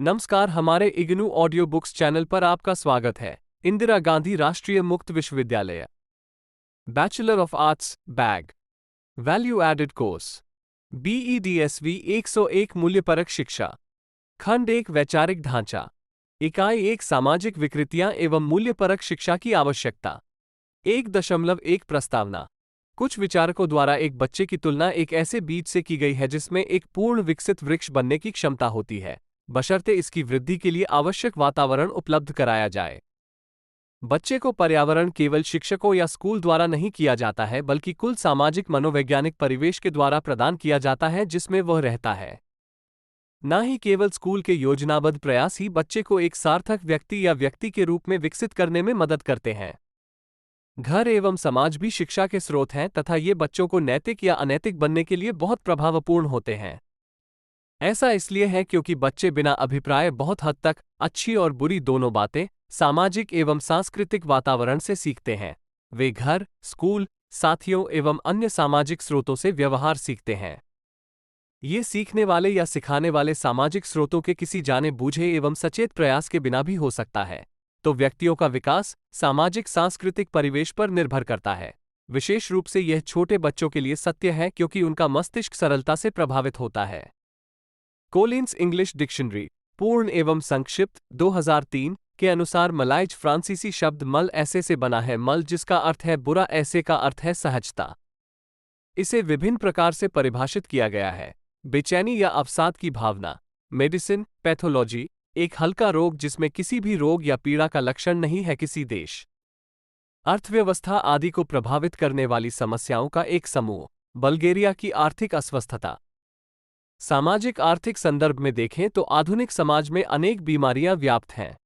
नमस्कार, हमारे IGNOU audio books channel पर आपका स्वागत है। इंदिरा गांधी राष्ट्रीय मुक्त विश्वविद्यालय, bachelor of arts, BAG, value added course, BEDSV 101 मूल्यपरक शिक्षा, खंड 1 वैचारिक ढांचा, इकाई 1 सामाजिक विकृतियां एवं मूल्यपरक शिक्षा की आवश्यकता। 1.1 प्रस्तावना। कुछ विचारकों द्वारा एक बच्चे की तुलना एक ऐसे बीज से की गई है जिसमें एक पूर्ण विकसित वृक्ष बनने की क्षमता होती है, बशर्ते इसकी वृद्धि के लिए आवश्यक वातावरण उपलब्ध कराया जाए। बच्चे को पर्यावरण केवल शिक्षकों या स्कूल द्वारा नहीं किया जाता है, बल्कि कुल सामाजिक मनोवैज्ञानिक परिवेश के द्वारा प्रदान किया जाता है जिसमें वह रहता है। न ही केवल स्कूल के योजनाबद्ध प्रयास ही बच्चे को एक सार्थक व्यक्ति या व्यक्ति के रूप में विकसित करने में मदद करते हैं। घर एवं समाज भी शिक्षा के स्रोत हैं तथा ये बच्चों को नैतिक या अनैतिक बनने के लिए बहुत प्रभावपूर्ण होते हैं। ऐसा इसलिए है क्योंकि बच्चे बिना अभिप्राय बहुत हद तक अच्छी और बुरी दोनों बातें सामाजिक एवं सांस्कृतिक वातावरण से सीखते हैं। वे घर, स्कूल, साथियों एवं अन्य सामाजिक स्रोतों से व्यवहार सीखते हैं। ये सीखने वाले या सिखाने वाले सामाजिक स्रोतों के किसी जाने बूझे एवं सचेत प्रयास के बिना भी हो सकता है। तो व्यक्तियों का विकास सामाजिक सांस्कृतिक परिवेश पर निर्भर करता है। विशेष रूप से यह छोटे बच्चों के लिए सत्य है क्योंकि उनका मस्तिष्क सरलता से प्रभावित होता है। कोलिंस इंग्लिश डिक्शनरी, पूर्ण एवं संक्षिप्त, 2003 के अनुसार मलाइज फ्रांसीसी शब्द मल ऐसे से बना है। मल जिसका अर्थ है बुरा, ऐसे का अर्थ है सहजता। इसे विभिन्न प्रकार से परिभाषित किया गया है। बेचैनी या अवसाद की भावना। मेडिसिन, पैथोलॉजी, एक हल्का रोग जिसमें किसी भी रोग या पीड़ा का लक्षण नहीं है। किसी देश, अर्थव्यवस्था आदि को प्रभावित करने वाली समस्याओं का एक समूह। बल्गेरिया की आर्थिक अस्वस्थता। सामाजिक आर्थिक संदर्भ में देखें तो आधुनिक समाज में अनेक बीमारियां व्याप्त हैं।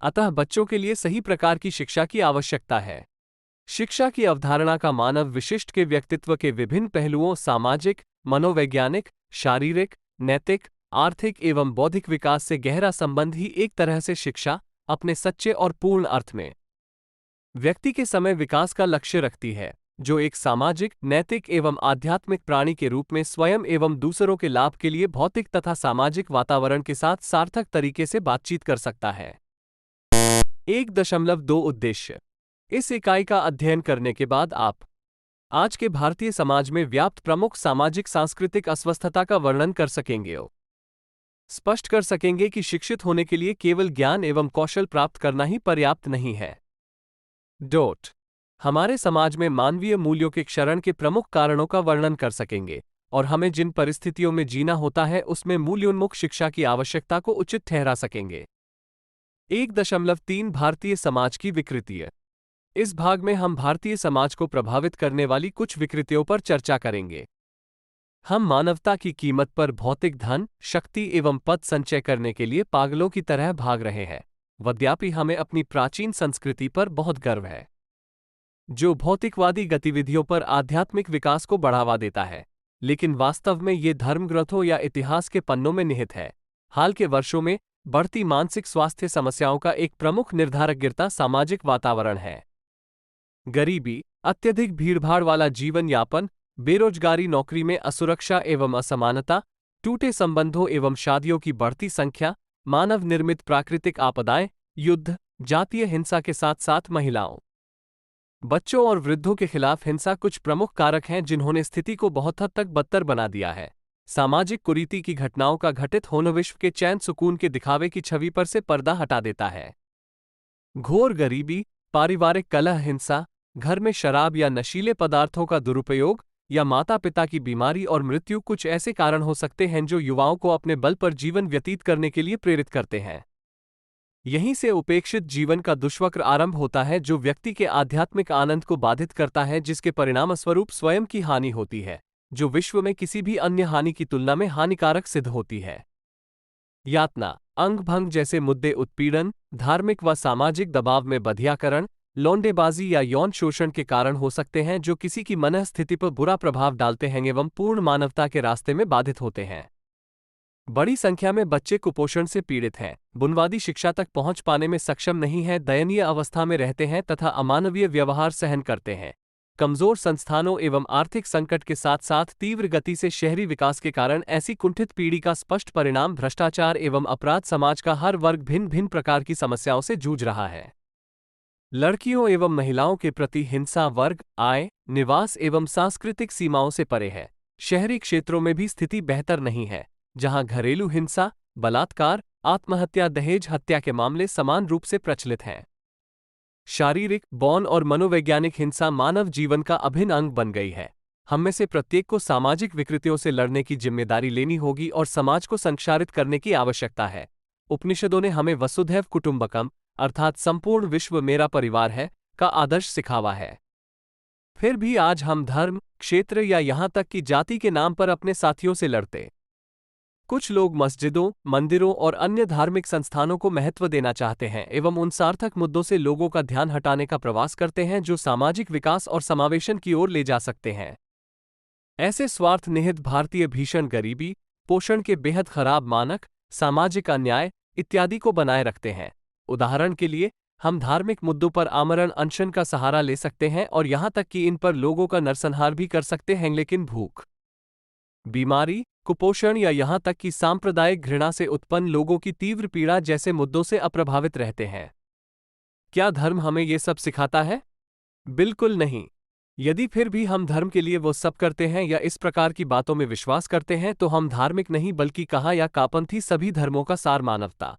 अतः बच्चों के लिए सही प्रकार की शिक्षा की आवश्यकता है। शिक्षा की अवधारणा का मानव विशिष्ट के व्यक्तित्व के विभिन्न पहलुओं सामाजिक, मनोवैज्ञानिक, शारीरिक, नैतिक, आर्थिक एवं बौद्धिक विकास से गहरा संबंध ही एक तरह से शिक्षा अपने सच्चे और पूर्ण अर्थ में व्यक्ति के समय विकास का लक्ष्य रखती है, जो एक सामाजिक, नैतिक एवं आध्यात्मिक प्राणी के रूप में स्वयं एवं दूसरों के लाभ के लिए भौतिक तथा सामाजिक वातावरण के साथ सार्थक तरीके से बातचीत कर सकता है। 1.2 उद्देश्य। इस इकाई का अध्ययन करने के बाद आप आज के भारतीय समाज में व्याप्त प्रमुख सामाजिक सांस्कृतिक अस्वस्थता का वर्णन कर सकेंगे और स्पष्ट कर सकेंगे कि शिक्षित होने के लिए केवल ज्ञान एवं कौशल प्राप्त करना ही पर्याप्त नहीं है। हमारे समाज में मानवीय मूल्यों के क्षरण के प्रमुख कारणों का वर्णन कर सकेंगे और हमें जिन परिस्थितियों में जीना होता है उसमें मूल्योन्मुख शिक्षा की आवश्यकता को उचित ठहरा सकेंगे। 1.3 भारतीय समाज की विकृतियां। इस भाग में हम भारतीय समाज को प्रभावित करने वाली कुछ विकृतियों पर चर्चा करेंगे। हम मानवता की कीमत पर भौतिक धन, शक्ति एवं पद संचय करने के लिए पागलों की तरह भाग रहे हैं। यद्यपि हमें अपनी प्राचीन संस्कृति पर बहुत गर्व है, जो भौतिकवादी गतिविधियों पर आध्यात्मिक विकास को बढ़ावा देता है, लेकिन वास्तव में ये धर्मग्रंथों या इतिहास के पन्नों में निहित है। हाल के वर्षों में बढ़ती मानसिक स्वास्थ्य समस्याओं का एक प्रमुख निर्धारक गिरता सामाजिक वातावरण है। गरीबी, अत्यधिक भीड़भाड़ वाला जीवन यापन, बेरोजगारी, नौकरी में असुरक्षा एवं असमानता, टूटे संबंधों एवं शादियों की बढ़ती संख्या, मानव निर्मित प्राकृतिक आपदाएं, युद्ध, जातीय हिंसा के साथ साथ महिलाओं, बच्चों और वृद्धों के खिलाफ हिंसा कुछ प्रमुख कारक हैं जिन्होंने स्थिति को बहुत हद तक बदतर बना दिया है। सामाजिक कुरीति की घटनाओं का घटित होना विश्व के चैन सुकून के दिखावे की छवि पर से पर्दा हटा देता है। घोर गरीबी, पारिवारिक कलह, हिंसा, घर में शराब या नशीले पदार्थों का दुरुपयोग या माता पिता की बीमारी और मृत्यु कुछ ऐसे कारण हो सकते हैं जो युवाओं को अपने बल पर जीवन व्यतीत करने के लिए प्रेरित करते हैं। यहीं से उपेक्षित जीवन का दुष्वक्र आरंभ होता है, जो व्यक्ति के आध्यात्मिक आनंद को बाधित करता है, जिसके परिणामस्वरूप स्वयं की हानि होती है, जो विश्व में किसी भी अन्य हानि की तुलना में हानिकारक सिद्ध होती है। यातना, अंग भंग जैसे मुद्दे उत्पीड़न, धार्मिक व सामाजिक दबाव में बधियाकरण, लौंडेबाजी या यौन शोषण के कारण हो सकते हैं, जो किसी की मनःस्थिति पर बुरा प्रभाव डालते हैं एवं पूर्ण मानवता के रास्ते में बाधित होते हैं। बड़ी संख्या में बच्चे कुपोषण से पीड़ित हैं, बुनियादी शिक्षा तक पहुंच पाने में सक्षम नहीं हैं, दयनीय अवस्था में रहते हैं तथा अमानवीय व्यवहार सहन करते हैं। कमजोर संस्थानों एवं आर्थिक संकट के साथ साथ तीव्र गति से शहरी विकास के कारण ऐसी कुंठित पीढ़ी का स्पष्ट परिणाम भ्रष्टाचार एवं अपराध। समाज का हर वर्ग भिन्न भिन्न प्रकार की समस्याओं से जूझ रहा है। लड़कियों एवं महिलाओं के प्रति हिंसा वर्ग, आय, निवास एवं सांस्कृतिक सीमाओं से परे है। शहरी क्षेत्रों में भी स्थिति बेहतर नहीं है, जहां घरेलू हिंसा, बलात्कार, आत्महत्या, दहेज हत्या के मामले समान रूप से प्रचलित हैं। शारीरिक, यौन और मनोवैज्ञानिक हिंसा मानव जीवन का अभिन्न अंग बन गई है। हम में से प्रत्येक को सामाजिक विकृतियों से लड़ने की जिम्मेदारी लेनी होगी और समाज को संक्षारित करने की आवश्यकता है। उपनिषदों ने हमें वसुधैव कुटुंबकम अर्थात संपूर्ण विश्व मेरा परिवार है का आदर्श सिखावा है। फिर भी आज हम धर्म, क्षेत्र या यहां तक कि जाति के नाम पर अपने साथियों से लड़ते। कुछ लोग मस्जिदों, मंदिरों और अन्य धार्मिक संस्थानों को महत्व देना चाहते हैं एवं उन सार्थक मुद्दों से लोगों का ध्यान हटाने का प्रयास करते हैं जो सामाजिक विकास और समावेशन की ओर ले जा सकते हैं। ऐसे स्वार्थ निहित भारतीय भीषण गरीबी, पोषण के बेहद खराब मानक, सामाजिक अन्याय इत्यादि को बनाए रखते हैं। उदाहरण के लिए, हम धार्मिक मुद्दों पर आमरण अनशन का सहारा ले सकते हैं और यहां तक कि इन पर लोगों का नरसंहार भी कर सकते हैं, लेकिन भूख, बीमारी, कुपोषण या यहां तक कि सांप्रदायिक घृणा से उत्पन्न लोगों की तीव्र पीड़ा जैसे मुद्दों से अप्रभावित रहते हैं। क्या धर्म हमें ये सब सिखाता है? बिल्कुल नहीं। यदि फिर भी हम धर्म के लिए वो सब करते हैं या इस प्रकार की बातों में विश्वास करते हैं तो हम धार्मिक नहीं बल्कि कहा या कापंथी। सभी धर्मों का सार मानवता,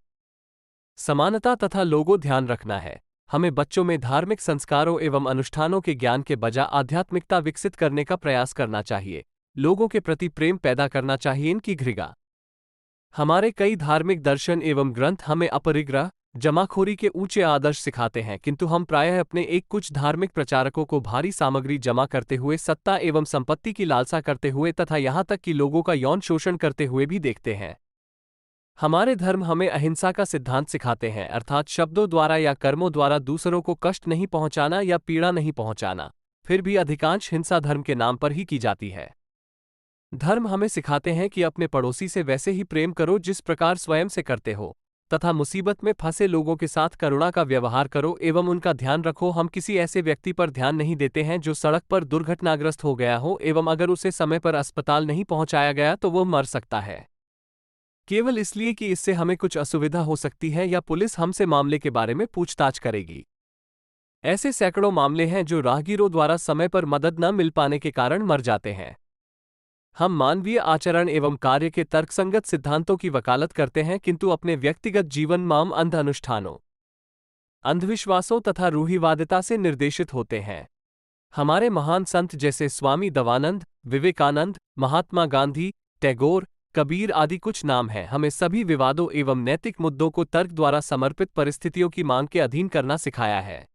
समानता तथा लोगों ध्यान रखना है। हमें बच्चों में धार्मिक संस्कारों एवं अनुष्ठानों के ज्ञान के बजाय आध्यात्मिकता विकसित करने का प्रयास करना चाहिए। लोगों के प्रति प्रेम पैदा करना चाहिए, इनकी घृणा। हमारे कई धार्मिक दर्शन एवं ग्रंथ हमें अपरिग्रह, जमाखोरी के ऊंचे आदर्श सिखाते हैं, किंतु हम प्रायः अपने एक कुछ धार्मिक प्रचारकों को भारी सामग्री जमा करते हुए, सत्ता एवं संपत्ति की लालसा करते हुए तथा यहां तक कि लोगों का यौन शोषण करते हुए भी देखते हैं। हमारे धर्म हमें अहिंसा का सिद्धांत सिखाते हैं, अर्थात शब्दों द्वारा या कर्मों द्वारा दूसरों को कष्ट नहीं पहुंचाना या पीड़ा नहीं पहुंचाना। फिर भी अधिकांश हिंसा धर्म के नाम पर ही की जाती है। धर्म हमें सिखाते हैं कि अपने पड़ोसी से वैसे ही प्रेम करो जिस प्रकार स्वयं से करते हो, तथा मुसीबत में फंसे लोगों के साथ करुणा का व्यवहार करो एवं उनका ध्यान रखो। हम किसी ऐसे व्यक्ति पर ध्यान नहीं देते हैं जो सड़क पर दुर्घटनाग्रस्त हो गया हो एवं अगर उसे समय पर अस्पताल नहीं पहुंचाया गया तो वो मर सकता है, केवल इसलिए कि इससे हमें कुछ असुविधा हो सकती है या पुलिस हमसे मामले के बारे में पूछताछ करेगी। ऐसे सैकड़ों मामले हैं जो राहगीरों द्वारा समय पर मदद न मिल पाने के कारण मर जाते हैं। हम मानवीय आचरण एवं कार्य के तर्कसंगत सिद्धांतों की वकालत करते हैं, किंतु अपने व्यक्तिगत जीवन माम अंध अनुष्ठानों, अंधविश्वासों तथा रूढ़िवादिता से निर्देशित होते हैं। हमारे महान संत जैसे स्वामी दवानंद, विवेकानंद, महात्मा गांधी, टैगोर, कबीर आदि कुछ नाम हैं, हमें सभी विवादों एवं नैतिक मुद्दों को तर्क द्वारा समर्पित परिस्थितियों की मांग के अधीन करना सिखाया है।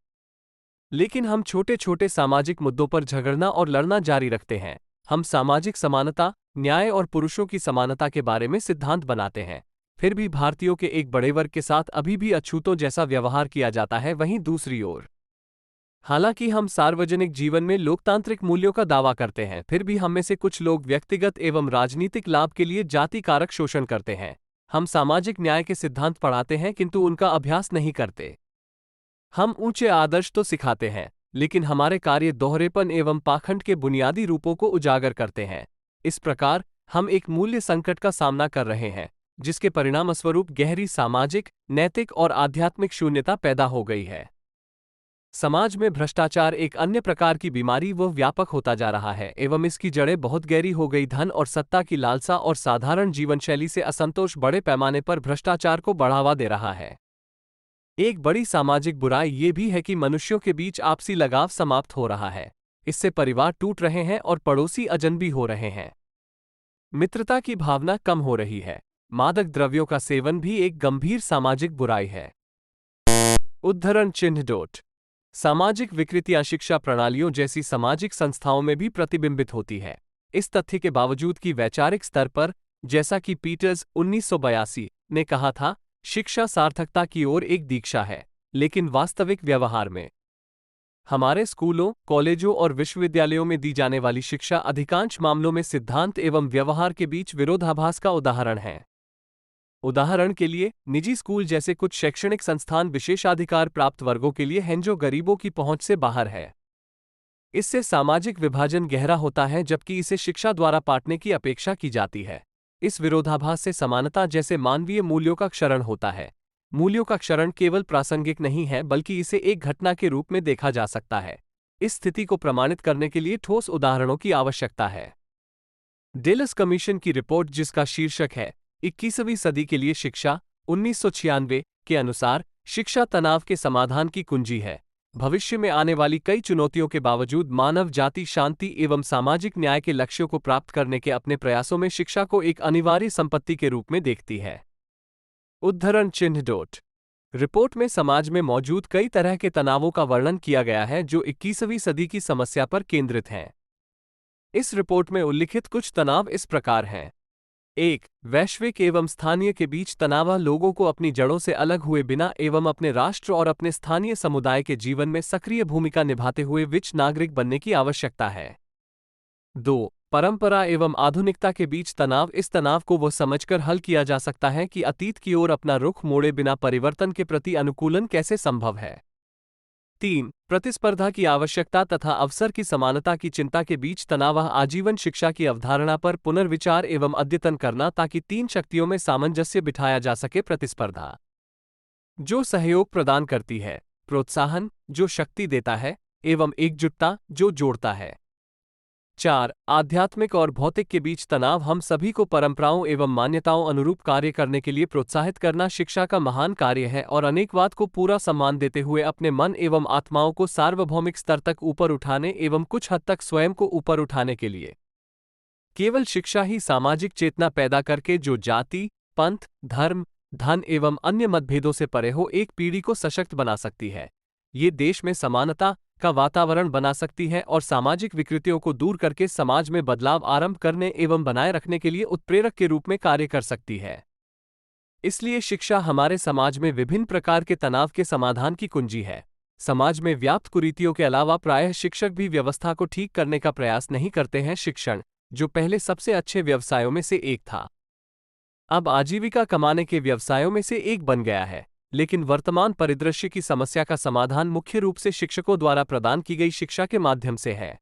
लेकिन हम छोटे छोटे सामाजिक मुद्दों पर झगड़ना और लड़ना जारी रखते हैं। हम सामाजिक समानता, न्याय और पुरुषों की समानता के बारे में सिद्धांत बनाते हैं, फिर भी भारतीयों के एक बड़े वर्ग के साथ अभी भी अछूतों जैसा व्यवहार किया जाता है। वहीं दूसरी ओर, हालांकि हम सार्वजनिक जीवन में लोकतांत्रिक मूल्यों का दावा करते हैं, फिर भी हम में से कुछ लोग व्यक्तिगत एवं राजनीतिक लाभ के लिए जाति कारक शोषण करते हैं। हम सामाजिक न्याय के सिद्धांत पढ़ाते हैं किंतु उनका अभ्यास नहीं करते। हम ऊंचे आदर्श तो सिखाते हैं, लेकिन हमारे कार्य दोहरेपन एवं पाखंड के बुनियादी रूपों को उजागर करते हैं। इस प्रकार हम एक मूल्य संकट का सामना कर रहे हैं, जिसके परिणामस्वरूप गहरी सामाजिक, नैतिक और आध्यात्मिक शून्यता पैदा हो गई है। समाज में भ्रष्टाचार एक अन्य प्रकार की बीमारी वो व्यापक होता जा रहा है एवं इसकी जड़ें बहुत गहरी हो गई। धन और सत्ता की लालसा और साधारण जीवनशैली से असंतोष बड़े पैमाने पर भ्रष्टाचार को बढ़ावा दे रहा है। एक बड़ी सामाजिक बुराई ये भी है कि मनुष्यों के बीच आपसी लगाव समाप्त हो रहा है। इससे परिवार टूट रहे हैं और पड़ोसी अजनबी हो रहे हैं। मित्रता की भावना कम हो रही है। मादक द्रव्यों का सेवन भी एक गंभीर सामाजिक बुराई है। उद्धरण चिन्ह डॉट। सामाजिक विकृतियां शिक्षा प्रणालियों जैसी सामाजिक संस्थाओं में भी प्रतिबिंबित होती है। इस तथ्य के बावजूद कि वैचारिक स्तर पर, जैसा कि पीटर्स 1982 ने कहा था, शिक्षा सार्थकता की ओर एक दीक्षा है, लेकिन वास्तविक व्यवहार में हमारे स्कूलों, कॉलेजों और विश्वविद्यालयों में दी जाने वाली शिक्षा अधिकांश मामलों में सिद्धांत एवं व्यवहार के बीच विरोधाभास का उदाहरण है। उदाहरण के लिए, निजी स्कूल जैसे कुछ शैक्षणिक संस्थान विशेषाधिकार प्राप्त वर्गों के लिए हैं जो गरीबों की पहुंच से बाहर है। इससे सामाजिक विभाजन गहरा होता है जबकि इसे शिक्षा द्वारा पाटने की अपेक्षा की जाती है। इस विरोधाभास से समानता जैसे मानवीय मूल्यों का क्षरण होता है। मूल्यों का क्षरण केवल प्रासंगिक नहीं है बल्कि इसे एक घटना के रूप में देखा जा सकता है। इस स्थिति को प्रमाणित करने के लिए ठोस उदाहरणों की आवश्यकता है। डेलस कमीशन की रिपोर्ट, जिसका शीर्षक है 21वीं सदी के लिए शिक्षा 1996 के अनुसार, शिक्षा तनाव के समाधान की कुंजी है। भविष्य में आने वाली कई चुनौतियों के बावजूद मानव जाति शांति एवं सामाजिक न्याय के लक्ष्यों को प्राप्त करने के अपने प्रयासों में शिक्षा को एक अनिवार्य संपत्ति के रूप में देखती है। उद्धरण चिन्ह डॉट। रिपोर्ट में समाज में मौजूद कई तरह के तनावों का वर्णन किया गया है जो 21वीं सदी की समस्या पर केंद्रित हैं। इस रिपोर्ट में उल्लिखित कुछ तनाव इस प्रकार हैं। 1. वैश्विक एवं स्थानीय के बीच तनाव। लोगों को अपनी जड़ों से अलग हुए बिना एवं अपने राष्ट्र और अपने स्थानीय समुदाय के जीवन में सक्रिय भूमिका निभाते हुए विश्व नागरिक बनने की आवश्यकता है। 2. परंपरा एवं आधुनिकता के बीच तनाव। इस तनाव को वह समझकर हल किया जा सकता है कि अतीत की ओर अपना रुख मोड़े बिना परिवर्तन के प्रति अनुकूलन कैसे संभव है। 3. प्रतिस्पर्धा की आवश्यकता तथा अवसर की समानता की चिंता के बीच तनाव। आजीवन शिक्षा की अवधारणा पर पुनर्विचार एवं अद्यतन करना ताकि तीन शक्तियों में सामंजस्य बिठाया जा सके। प्रतिस्पर्धा जो सहयोग प्रदान करती है, प्रोत्साहन जो शक्ति देता है एवं एकजुटता जो जोड़ता है। 4. आध्यात्मिक और भौतिक के बीच तनाव। हम सभी को परंपराओं एवं मान्यताओं अनुरूप कार्य करने के लिए प्रोत्साहित करना शिक्षा का महान कार्य है और अनेकवाद को पूरा सम्मान देते हुए अपने मन एवं आत्माओं को सार्वभौमिक स्तर तक ऊपर उठाने एवं कुछ हद तक स्वयं को ऊपर उठाने के लिए केवल शिक्षा ही सामाजिक चेतना पैदा करके जो जाति, पंथ, धर्म, धन एवं अन्य मतभेदों से परे हो एक पीढ़ी को सशक्त बना सकती है। ये देश में समानता का वातावरण बना सकती है और सामाजिक विकृतियों को दूर करके समाज में बदलाव आरंभ करने एवं बनाए रखने के लिए उत्प्रेरक के रूप में कार्य कर सकती है। इसलिए शिक्षा हमारे समाज में विभिन्न प्रकार के तनाव के समाधान की कुंजी है। समाज में व्याप्त कुरीतियों के अलावा प्रायः शिक्षक भी व्यवस्था को ठीक करने का प्रयास नहीं करते हैं। शिक्षण, जो पहले सबसे अच्छे व्यवसायों में से एक था, अब आजीविका कमाने के व्यवसायों में से एक बन गया है। लेकिन वर्तमान परिदृश्य की समस्या का समाधान मुख्य रूप से शिक्षकों द्वारा प्रदान की गई शिक्षा के माध्यम से है।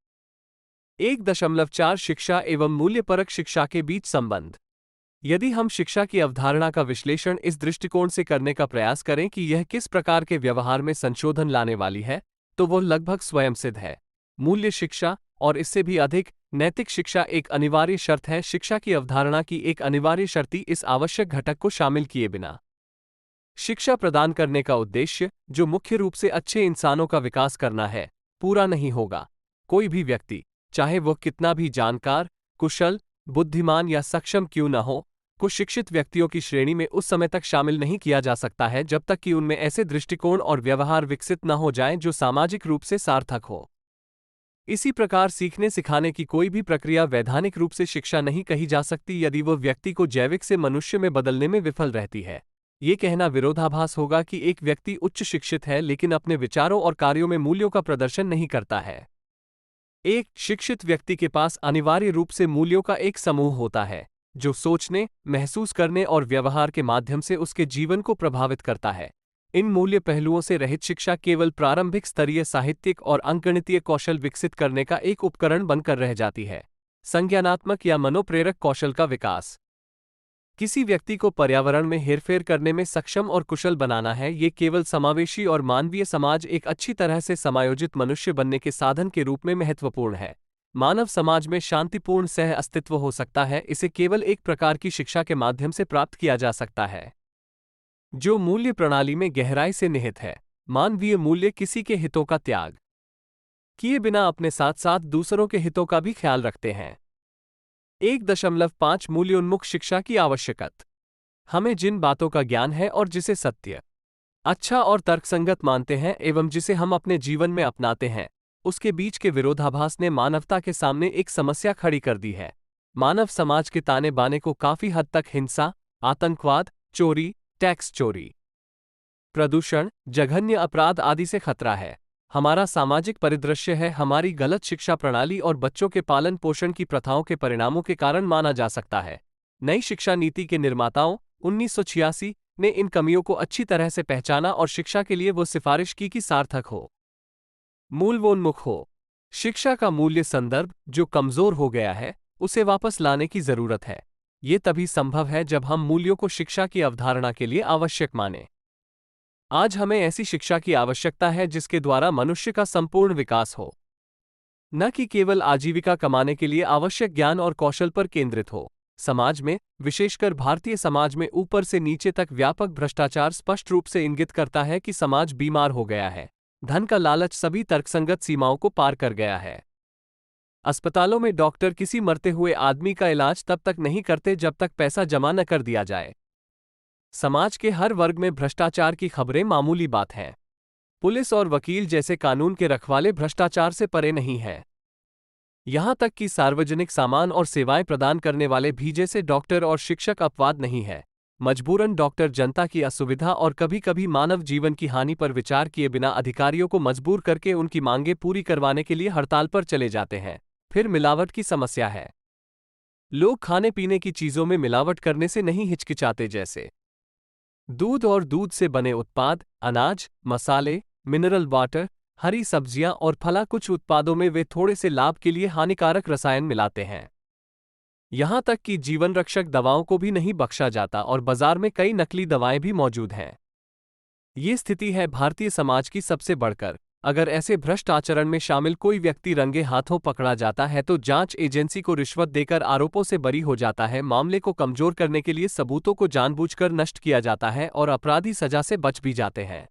1.4 शिक्षा एवं मूल्यपरक शिक्षा के बीच संबंध। यदि हम शिक्षा की अवधारणा का विश्लेषण इस दृष्टिकोण से करने का प्रयास करें कि यह किस प्रकार के व्यवहार में संशोधन लाने वाली है, तो वह लगभग स्वयं सिद्ध है। मूल्य शिक्षा और इससे भी अधिक नैतिक शिक्षा एक अनिवार्य शर्त है। शिक्षा की अवधारणा की एक अनिवार्य शर्ती इस आवश्यक घटक को शामिल किए बिना शिक्षा प्रदान करने का उद्देश्य, जो मुख्य रूप से अच्छे इंसानों का विकास करना है, पूरा नहीं होगा। कोई भी व्यक्ति, चाहे वह कितना भी जानकार, कुशल, बुद्धिमान या सक्षम क्यों न हो, को शिक्षित व्यक्तियों की श्रेणी में उस समय तक शामिल नहीं किया जा सकता है जब तक कि उनमें ऐसे दृष्टिकोण और व्यवहार विकसित न हो जाएं जो सामाजिक रूप से सार्थक हो। इसी प्रकार सीखने सिखाने की कोई भी प्रक्रिया वैधानिक रूप से शिक्षा नहीं कही जा सकती यदि वह व्यक्ति को जैविक से मनुष्य में बदलने में विफल रहती है। ये कहना विरोधाभास होगा कि एक व्यक्ति उच्च शिक्षित है लेकिन अपने विचारों और कार्यों में मूल्यों का प्रदर्शन नहीं करता है। एक शिक्षित व्यक्ति के पास अनिवार्य रूप से मूल्यों का एक समूह होता है जो सोचने, महसूस करने और व्यवहार के माध्यम से उसके जीवन को प्रभावित करता है। इन मूल्य पहलुओं से रहित शिक्षा केवल प्रारंभिक स्तरीय साहित्यिक और अंकगणितीय कौशल विकसित करने का एक उपकरण बनकर रह जाती है। संज्ञानात्मक या मनोप्रेरक कौशल का विकास किसी व्यक्ति को पर्यावरण में हेरफेर करने में सक्षम और कुशल बनाना है। ये केवल समावेशी और मानवीय समाज एक अच्छी तरह से समायोजित मनुष्य बनने के साधन के रूप में महत्वपूर्ण है। मानव समाज में शांतिपूर्ण सह अस्तित्व हो सकता है, इसे केवल एक प्रकार की शिक्षा के माध्यम से प्राप्त किया जा सकता है जो मूल्य प्रणाली में गहराई से निहित है। मानवीय मूल्य किसी के हितों का त्याग किए बिना अपने साथ साथ दूसरों के हितों का भी ख्याल रखते हैं। 1.5 मूल्योन्मुख शिक्षा की आवश्यकता। हमें जिन बातों का ज्ञान है और जिसे सत्य, अच्छा और तर्कसंगत मानते हैं एवं जिसे हम अपने जीवन में अपनाते हैं, उसके बीच के विरोधाभास ने मानवता के सामने एक समस्या खड़ी कर दी है। मानव समाज के ताने बाने को काफी हद तक हिंसा, आतंकवाद, चोरी, टैक्स चोरी, प्रदूषण, जघन्य अपराध आदि से खतरा है। हमारा सामाजिक परिदृश्य है हमारी गलत शिक्षा प्रणाली और बच्चों के पालन पोषण की प्रथाओं के परिणामों के कारण माना जा सकता है। नई शिक्षा नीति के निर्माताओं 1986 ने इन कमियों को अच्छी तरह से पहचाना और शिक्षा के लिए वो सिफारिश की कि सार्थक हो, मूल्योन्मुख हो। शिक्षा का मूल्य संदर्भ जो कमजोर हो गया है, उसे वापस लाने की जरूरत है। ये तभी संभव है जब हम मूल्यों को शिक्षा की अवधारणा के लिए आवश्यक मानें। आज हमें ऐसी शिक्षा की आवश्यकता है जिसके द्वारा मनुष्य का संपूर्ण विकास हो, न कि केवल आजीविका कमाने के लिए आवश्यक ज्ञान और कौशल पर केंद्रित हो। समाज में, विशेषकर भारतीय समाज में ऊपर से नीचे तक व्यापक भ्रष्टाचार स्पष्ट रूप से इंगित करता है कि समाज बीमार हो गया है। धन का लालच सभी तर्कसंगत सीमाओं को पार कर गया है। अस्पतालों में डॉक्टर किसी मरते हुए आदमी का इलाज तब तक नहीं करते जब तक पैसा जमा न कर दिया जाए। समाज के हर वर्ग में भ्रष्टाचार की खबरें मामूली बात हैं। पुलिस और वकील जैसे कानून के रखवाले भ्रष्टाचार से परे नहीं हैं। यहां तक कि सार्वजनिक सामान और सेवाएं प्रदान करने वाले भी जैसे डॉक्टर और शिक्षक अपवाद नहीं है। मजबूरन डॉक्टर जनता की असुविधा और कभी कभी मानव जीवन की हानि पर विचार किए बिना अधिकारियों को मजबूर करके उनकी मांगें पूरी करवाने के लिए हड़ताल पर चले जाते हैं। फिर मिलावट की समस्या है। लोग खाने पीने की चीजों में मिलावट करने से नहीं हिचकिचाते, जैसे दूध और दूध से बने उत्पाद, अनाज, मसाले, मिनरल वाटर, हरी सब्जियां और फला। कुछ उत्पादों में वे थोड़े से लाभ के लिए हानिकारक रसायन मिलाते हैं। यहां तक कि जीवन रक्षक दवाओं को भी नहीं बख्शा जाता और बाजार में कई नकली दवाएं भी मौजूद हैं। ये स्थिति है भारतीय समाज की सबसे बढ़कर। अगर ऐसे भ्रष्ट आचरण में शामिल कोई व्यक्ति रंगे हाथों पकड़ा जाता है तो जांच एजेंसी को रिश्वत देकर आरोपों से बरी हो जाता है। मामले को कमजोर करने के लिए सबूतों को जानबूझकर नष्ट किया जाता है और अपराधी सजा से बच भी जाते हैं।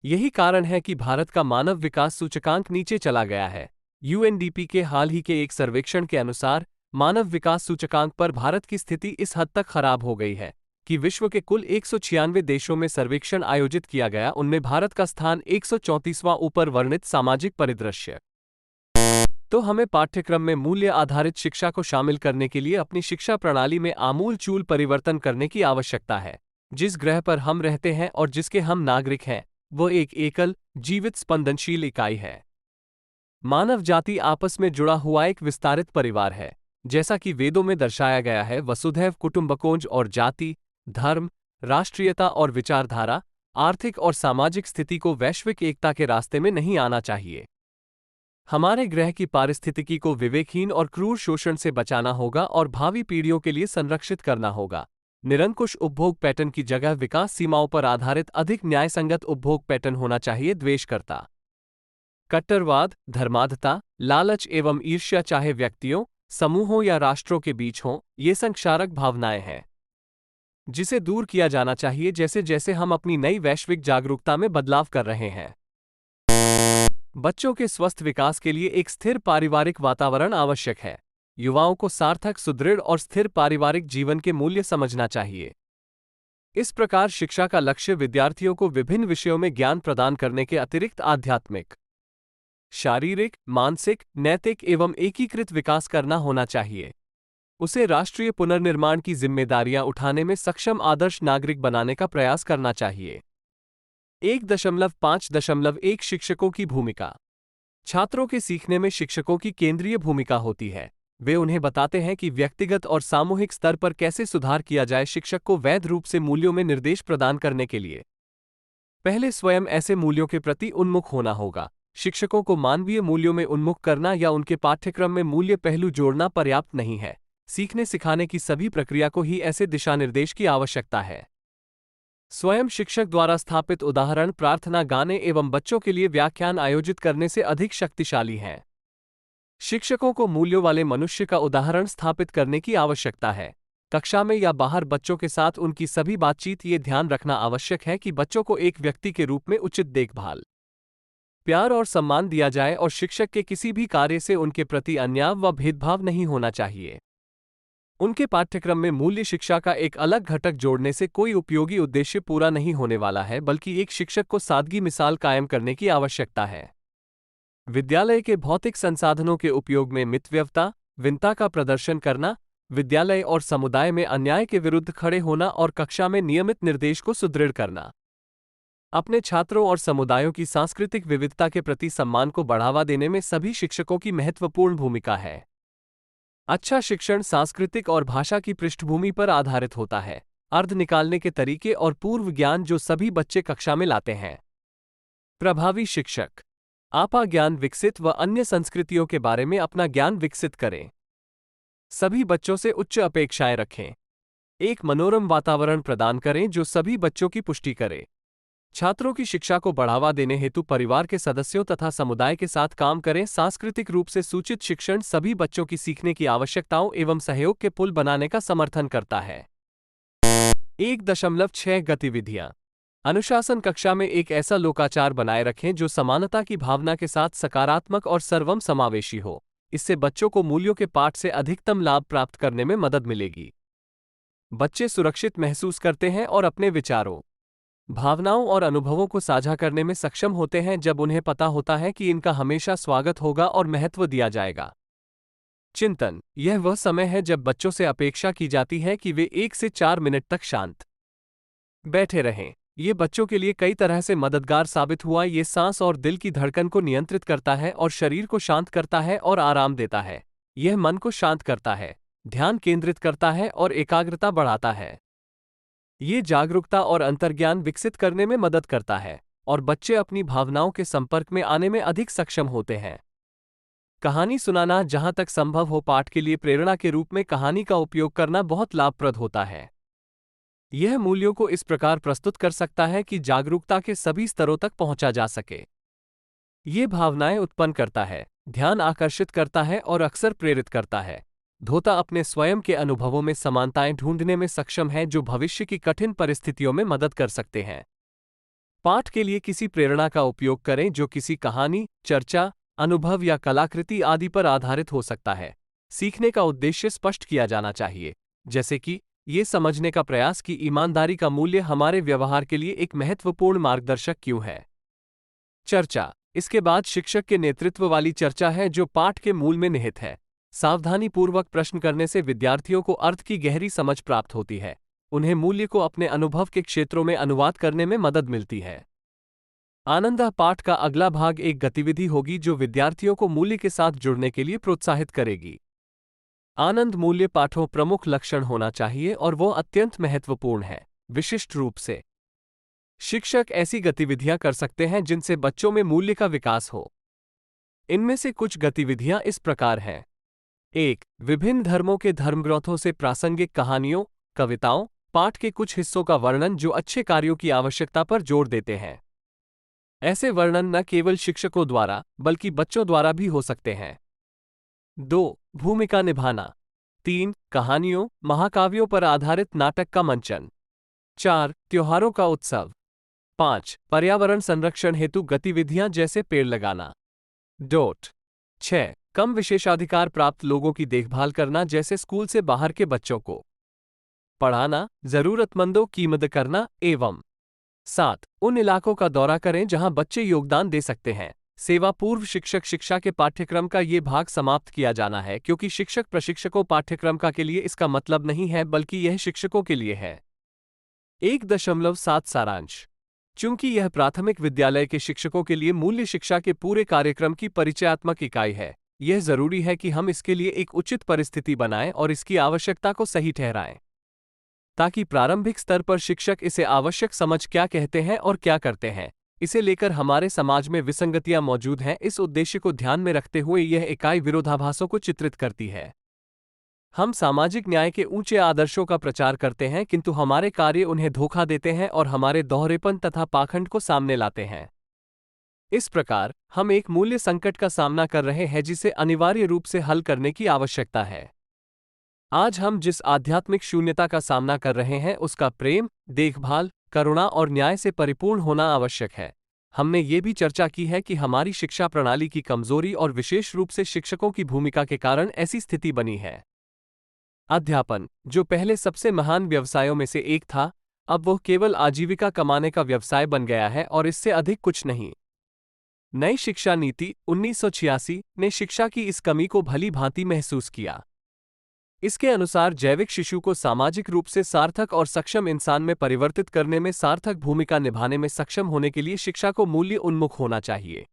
यही कारण है कि भारत का मानव विकास सूचकांक नीचे चला गया है। यूएनडीपी के हाल ही के एक सर्वेक्षण के अनुसार मानव विकास सूचकांक पर भारत की स्थिति इस हद तक खराब हो गई है कि विश्व के कुल 196 देशों में सर्वेक्षण आयोजित किया गया, उनमें भारत का स्थान 134वां ऊपर वर्णित सामाजिक परिदृश्य। तो हमें पाठ्यक्रम में मूल्य आधारित शिक्षा को शामिल करने के लिए अपनी शिक्षा प्रणाली में आमूल-चूल परिवर्तन करने की आवश्यकता है। जिस ग्रह पर हम रहते हैं और जिसके हम नागरिक हैं, वह एक एकल, जीवित स्पंदनशील इकाई है। मानव जाति आपस में जुड़ा हुआ एक विस्तारित परिवार है। जैसा कि वेदों में दर्शाया गया है, वसुधैव कुटुंबकम, और जाति, धर्म, राष्ट्रीयता और विचारधारा, आर्थिक और सामाजिक स्थिति को वैश्विक एकता के रास्ते में नहीं आना चाहिए। हमारे ग्रह की पारिस्थितिकी को विवेकहीन और क्रूर शोषण से बचाना होगा और भावी पीढ़ियों के लिए संरक्षित करना होगा। निरंकुश उपभोग पैटर्न की जगह विकास सीमाओं पर आधारित अधिक न्यायसंगत उपभोग पैटर्न होना चाहिए। द्वेषकर्ता, कट्टरवाद, धर्मांधता, लालच एवं ईर्ष्या चाहे व्यक्तियों, समूहों या राष्ट्रों के बीच हों, ये संक्षारक भावनाएं हैं जिसे दूर किया जाना चाहिए जैसे जैसे हम अपनी नई वैश्विक जागरूकता में बदलाव कर रहे हैं। बच्चों के स्वस्थ विकास के लिए एक स्थिर पारिवारिक वातावरण आवश्यक है। युवाओं को सार्थक, सुदृढ़ और स्थिर पारिवारिक जीवन के मूल्य समझना चाहिए। इस प्रकार शिक्षा का लक्ष्य विद्यार्थियों को विभिन्न विषयों में ज्ञान प्रदान करने के अतिरिक्त आध्यात्मिक, शारीरिक, मानसिक, नैतिक एवं एकीकृत विकास करना होना चाहिए। उसे राष्ट्रीय पुनर्निर्माण की जिम्मेदारियां उठाने में सक्षम आदर्श नागरिक बनाने का प्रयास करना चाहिए। 1.5.1 शिक्षकों की भूमिका। छात्रों के सीखने में शिक्षकों की केंद्रीय भूमिका होती है। वे उन्हें बताते हैं कि व्यक्तिगत और सामूहिक स्तर पर कैसे सुधार किया जाए। शिक्षक को वैध रूप से मूल्यों में निर्देश प्रदान करने के लिए पहले स्वयं ऐसे मूल्यों के प्रति उन्मुख होना होगा। शिक्षकों को मानवीय मूल्यों में उन्मुख करना या उनके पाठ्यक्रम में मूल्य पहलू जोड़ना पर्याप्त नहीं है। सीखने सिखाने की सभी प्रक्रिया को ही ऐसे दिशानिर्देश की आवश्यकता है। स्वयं शिक्षक द्वारा स्थापित उदाहरण प्रार्थना गाने एवं बच्चों के लिए व्याख्यान आयोजित करने से अधिक शक्तिशाली हैं। शिक्षकों को मूल्यों वाले मनुष्य का उदाहरण स्थापित करने की आवश्यकता है। कक्षा में या बाहर बच्चों के साथ उनकी सभी बातचीत, ये ध्यान रखना आवश्यक है कि बच्चों को एक व्यक्ति के रूप में उचित देखभाल, प्यार और सम्मान दिया जाए और शिक्षक के किसी भी कार्य से उनके प्रति अन्याय व भेदभाव नहीं होना चाहिए। उनके पाठ्यक्रम में मूल्य शिक्षा का एक अलग घटक जोड़ने से कोई उपयोगी उद्देश्य पूरा नहीं होने वाला है, बल्कि एक शिक्षक को सादगी मिसाल कायम करने की आवश्यकता है। विद्यालय के भौतिक संसाधनों के उपयोग में मितव्ययता, विनता का प्रदर्शन करना, विद्यालय और समुदाय में अन्याय के विरुद्ध खड़े होना और कक्षा में नियमित निर्देश को सुदृढ़ करना। अपने छात्रों और समुदायों की सांस्कृतिक विविधता के प्रति सम्मान को बढ़ावा देने में सभी शिक्षकों की महत्वपूर्ण भूमिका है। अच्छा शिक्षण सांस्कृतिक और भाषा की पृष्ठभूमि पर आधारित होता है। अर्थ निकालने के तरीके और पूर्व ज्ञान जो सभी बच्चे कक्षा में लाते हैं। प्रभावी शिक्षक। आपा ज्ञान विकसित व अन्य संस्कृतियों के बारे में अपना ज्ञान विकसित करें। सभी बच्चों से उच्च अपेक्षाएं रखें। एक मनोरम वातावरण प्रदान करें जो सभी बच्चों की पुष्टि करे। छात्रों की शिक्षा को बढ़ावा देने हेतु परिवार के सदस्यों तथा समुदाय के साथ काम करें। सांस्कृतिक रूप से सूचित शिक्षण सभी बच्चों की सीखने की आवश्यकताओं एवं सहयोग के पुल बनाने का समर्थन करता है। 1.6 गतिविधियां। अनुशासन कक्षा में एक ऐसा लोकाचार बनाए रखें जो समानता की भावना के साथ सकारात्मक और सर्वम समावेशी हो। इससे बच्चों को मूल्यों के पाठ से अधिकतम लाभ प्राप्त करने में मदद मिलेगी। बच्चे सुरक्षित महसूस करते हैं और अपने विचारों, भावनाओं और अनुभवों को साझा करने में सक्षम होते हैं जब उन्हें पता होता है कि इनका हमेशा स्वागत होगा और महत्व दिया जाएगा। चिंतन। यह वह समय है जब बच्चों से अपेक्षा की जाती है कि वे 1 से 4 मिनट तक शांत बैठे रहें। ये बच्चों के लिए कई तरह से मददगार साबित हुआ। ये सांस और दिल की धड़कन को नियंत्रित करता है और शरीर को शांत करता है और आराम देता है। यह मन को शांत करता है, ध्यान केंद्रित करता है और एकाग्रता बढ़ाता है। ये जागरूकता और अंतर्ज्ञान विकसित करने में मदद करता है और बच्चे अपनी भावनाओं के संपर्क में आने में अधिक सक्षम होते हैं। कहानी सुनाना। जहां तक संभव हो पाठ के लिए प्रेरणा के रूप में कहानी का उपयोग करना बहुत लाभप्रद होता है। यह मूल्यों को इस प्रकार प्रस्तुत कर सकता है कि जागरूकता के सभी स्तरों तक पहुंचा जा सके। ये भावनाएं उत्पन्न करता है, ध्यान आकर्षित करता है और अक्सर प्रेरित करता है। धोता अपने स्वयं के अनुभवों में समानताएं ढूंढने में सक्षम है जो भविष्य की कठिन परिस्थितियों में मदद कर सकते हैं। पाठ के लिए किसी प्रेरणा का उपयोग करें जो किसी कहानी, चर्चा, अनुभव या कलाकृति आदि पर आधारित हो सकता है। सीखने का उद्देश्य स्पष्ट किया जाना चाहिए, जैसे कि ये समझने का प्रयास कि ईमानदारी का मूल्य हमारे व्यवहार के लिए एक महत्वपूर्ण मार्गदर्शक क्यों है। चर्चा। इसके बाद शिक्षक के नेतृत्व वाली चर्चा है जो पाठ के मूल में निहित है। सावधानीपूर्वक प्रश्न करने से विद्यार्थियों को अर्थ की गहरी समझ प्राप्त होती है। उन्हें मूल्य को अपने अनुभव के क्षेत्रों में अनुवाद करने में मदद मिलती है। आनंद। पाठ का अगला भाग एक गतिविधि होगी जो विद्यार्थियों को मूल्य के साथ जुड़ने के लिए प्रोत्साहित करेगी। आनंद मूल्य पाठों प्रमुख लक्षण होना चाहिए और वो अत्यंत महत्वपूर्ण है। विशिष्ट रूप से शिक्षक ऐसी गतिविधियां कर सकते हैं जिनसे बच्चों में मूल्य का विकास हो। इनमें से कुछ गतिविधियां इस प्रकार हैं। 1. विभिन्न धर्मों के धर्मग्रंथों से प्रासंगिक कहानियों, कविताओं, पाठ के कुछ हिस्सों का वर्णन जो अच्छे कार्यों की आवश्यकता पर जोर देते हैं। ऐसे वर्णन न केवल शिक्षकों द्वारा बल्कि बच्चों द्वारा भी हो सकते हैं। 2. भूमिका निभाना। 3. कहानियों, महाकाव्यों पर आधारित नाटक का मंचन। 4. त्योहारों का उत्सव। 5. पर्यावरण संरक्षण हेतु गतिविधियां जैसे पेड़ लगाना। 6. कम विशेषाधिकार प्राप्त लोगों की देखभाल करना जैसे स्कूल से बाहर के बच्चों को पढ़ाना, जरूरतमंदों की मदद करना एवं 7. उन इलाकों का दौरा करें जहां बच्चे योगदान दे सकते हैं। सेवा पूर्व शिक्षक शिक्षा के पाठ्यक्रम का ये भाग समाप्त किया जाना है क्योंकि शिक्षक प्रशिक्षकों पाठ्यक्रम का के लिए इसका मतलब नहीं है बल्कि यह शिक्षकों के लिए है। 1.7 सारांश। चूंकि यह प्राथमिक विद्यालय के शिक्षकों के लिए मूल्य शिक्षा के पूरे कार्यक्रम की परिचयात्मक इकाई है, यह जरूरी है कि हम इसके लिए एक उचित परिस्थिति बनाएं और इसकी आवश्यकता को सही ठहराएं, ताकि प्रारंभिक स्तर पर शिक्षक इसे आवश्यक समझ क्या कहते हैं और क्या करते हैं, इसे लेकर हमारे समाज में विसंगतियां मौजूद हैं। इस उद्देश्य को ध्यान में रखते हुए यह इकाई विरोधाभासों को चित्रित करती है। हम सामाजिक न्याय के ऊंचे आदर्शों का प्रचार करते हैं किंतु हमारे कार्य उन्हें धोखा देते हैं और हमारे दोहरेपन तथा पाखंड को सामने लाते हैं। इस प्रकार हम एक मूल्य संकट का सामना कर रहे हैं जिसे अनिवार्य रूप से हल करने की आवश्यकता है। आज हम जिस आध्यात्मिक शून्यता का सामना कर रहे हैं उसका प्रेम, देखभाल, करुणा और न्याय से परिपूर्ण होना आवश्यक है। हमने ये भी चर्चा की है कि हमारी शिक्षा प्रणाली की कमजोरी और विशेष रूप से शिक्षकों की भूमिका के कारण ऐसी स्थिति बनी है। अध्यापन, जो पहले सबसे महान व्यवसायों में से एक था, अब वह केवल आजीविका कमाने का व्यवसाय बन गया है और इससे अधिक कुछ नहीं। नई शिक्षा नीति 1986 ने शिक्षा की इस कमी को भली भांति महसूस किया। इसके अनुसार जैविक शिशु को सामाजिक रूप से सार्थक और सक्षम इंसान में परिवर्तित करने में सार्थक भूमिका निभाने में सक्षम होने के लिए शिक्षा को मूल्य उन्मुख होना चाहिए।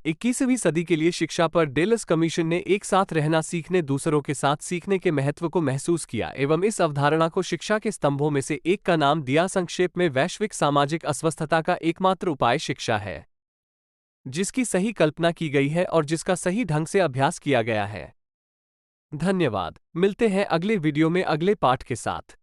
21वीं सदी के लिए शिक्षा पर डेलस कमीशन ने एक साथ रहना सीखने, दूसरों के साथ सीखने के महत्व को महसूस किया एवं इस अवधारणा को शिक्षा के स्तंभों में से एक का नाम दिया। संक्षेप में, वैश्विक सामाजिक अस्वस्थता का एकमात्र उपाय शिक्षा है। जिसकी सही कल्पना की गई है और जिसका सही ढंग से अभ्यास किया गया है। धन्यवाद। मिलते हैं अगले वीडियो में अगले पाठ के साथ।